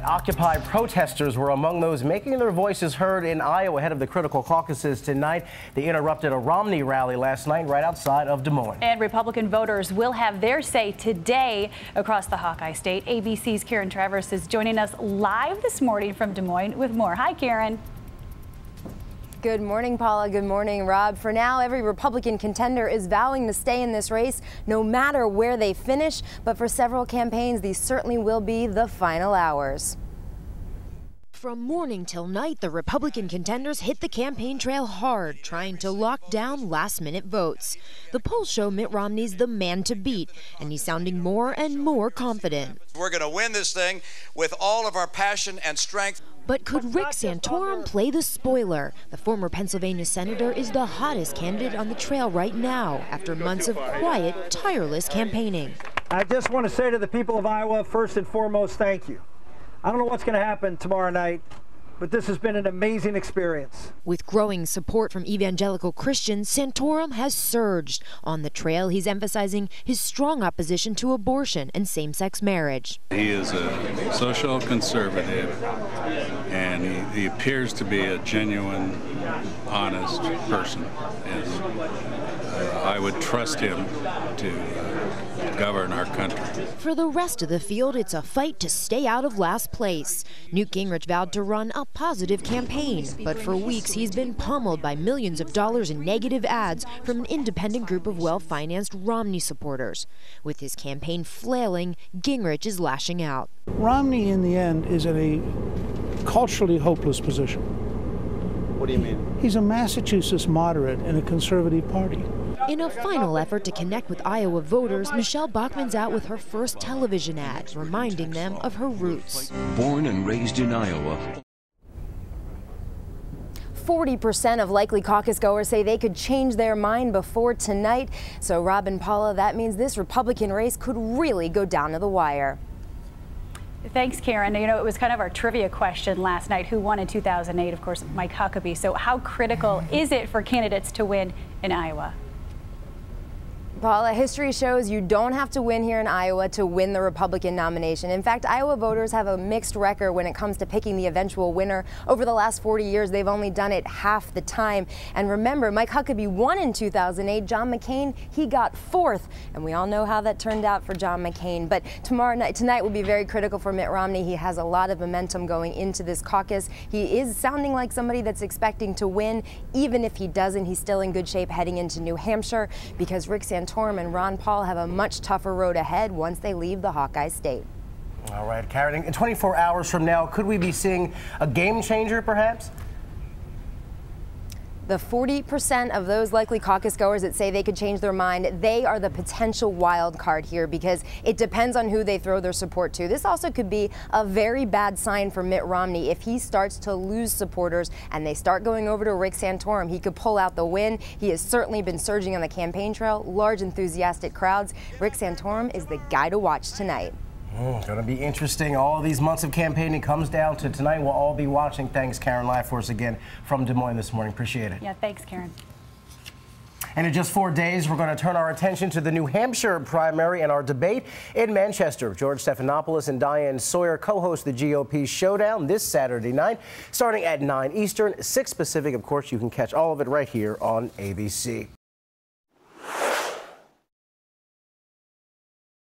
right, Occupy protesters were among those making their voices heard in Iowa ahead of the critical caucuses tonight. They interrupted a Romney rally last night right outside of Des Moines. And Republican voters will have their say today across the Hawkeye state. ABC's Karen Travers is joining us live this morning from Des Moines with more. Hi, Karen. Good morning, Paula. Good morning, Rob. For now, every Republican contender is vowing to stay in this race no matter where they finish. But for several campaigns, these certainly will be the final hours. From morning till night, the Republican contenders hit the campaign trail hard, trying to lock down last-minute votes. The polls show Mitt Romney's the man to beat, and he's sounding more and more confident. We're going to win this thing with all of our passion and strength. But could Rick Santorum play the spoiler? The former Pennsylvania senator is the hottest candidate on the trail right now after months of quiet, tireless campaigning. I just want to say to the people of Iowa, first and foremost, thank you. I don't know what's going to happen tomorrow night, but this has been an amazing experience. With growing support from evangelical Christians, Santorum has surged. On the trail, he's emphasizing his strong opposition to abortion and same-sex marriage. He is a social conservative, and he appears to be a genuine, honest person. And I would trust him to govern our country. For the rest of the field, it's a fight to stay out of last place. Newt Gingrich vowed to run a positive campaign, but for weeks he's been pummeled by millions of dollars in negative ads from an independent group of well-financed Romney supporters. With his campaign flailing, Gingrich is lashing out. Romney, in the end, is in a culturally hopeless position. What do you mean? He's a Massachusetts moderate in a conservative party. In a final effort to connect with Iowa voters, Michelle Bachmann's out with her first television ad, reminding them of her roots. Born and raised in Iowa. 40% of likely caucus goers say they could change their mind before tonight. So, Rob and Paula, that means this Republican race could really go down to the wire. Thanks, Karen. You know, it was kind of our trivia question last night. Who won in 2008? Of course, Mike Huckabee. So how critical is it for candidates to win in Iowa? Paula, history shows you don't have to win here in Iowa to win the Republican nomination. In fact, Iowa voters have a mixed record when it comes to picking the eventual winner. Over the last 40 years, they've only done it half the time. And remember, Mike Huckabee won in 2008. John McCain, he got fourth. And we all know how that turned out for John McCain. But tonight will be very critical for Mitt Romney. He has a lot of momentum going into this caucus. He is sounding like somebody that's expecting to win. Even if he doesn't, he's still in good shape heading into New Hampshire because Rick Santorum and Ron Paul have a much tougher road ahead once they leave the Hawkeye state. All right, Karen, in 24 hours from now, could we be seeing a game changer, perhaps? The 40% of those likely caucus goers that say they could change their mind, they are the potential wild card here because it depends on who they throw their support to. This also could be a very bad sign for Mitt Romney. If he starts to lose supporters and they start going over to Rick Santorum, he could pull out the win. He has certainly been surging on the campaign trail, large enthusiastic crowds. Rick Santorum is the guy to watch tonight. Going to be interesting. All these months of campaigning comes down to tonight. We'll all be watching. Thanks, Karen, live for us again from Des Moines this morning. Appreciate it. Yeah, thanks, Karen. And in just 4 days, we're going to turn our attention to the New Hampshire primary and our debate in Manchester. George Stephanopoulos and Diane Sawyer co-host the GOP Showdown this Saturday night, starting at 9 Eastern, 6 Pacific. Of course, you can catch all of it right here on ABC.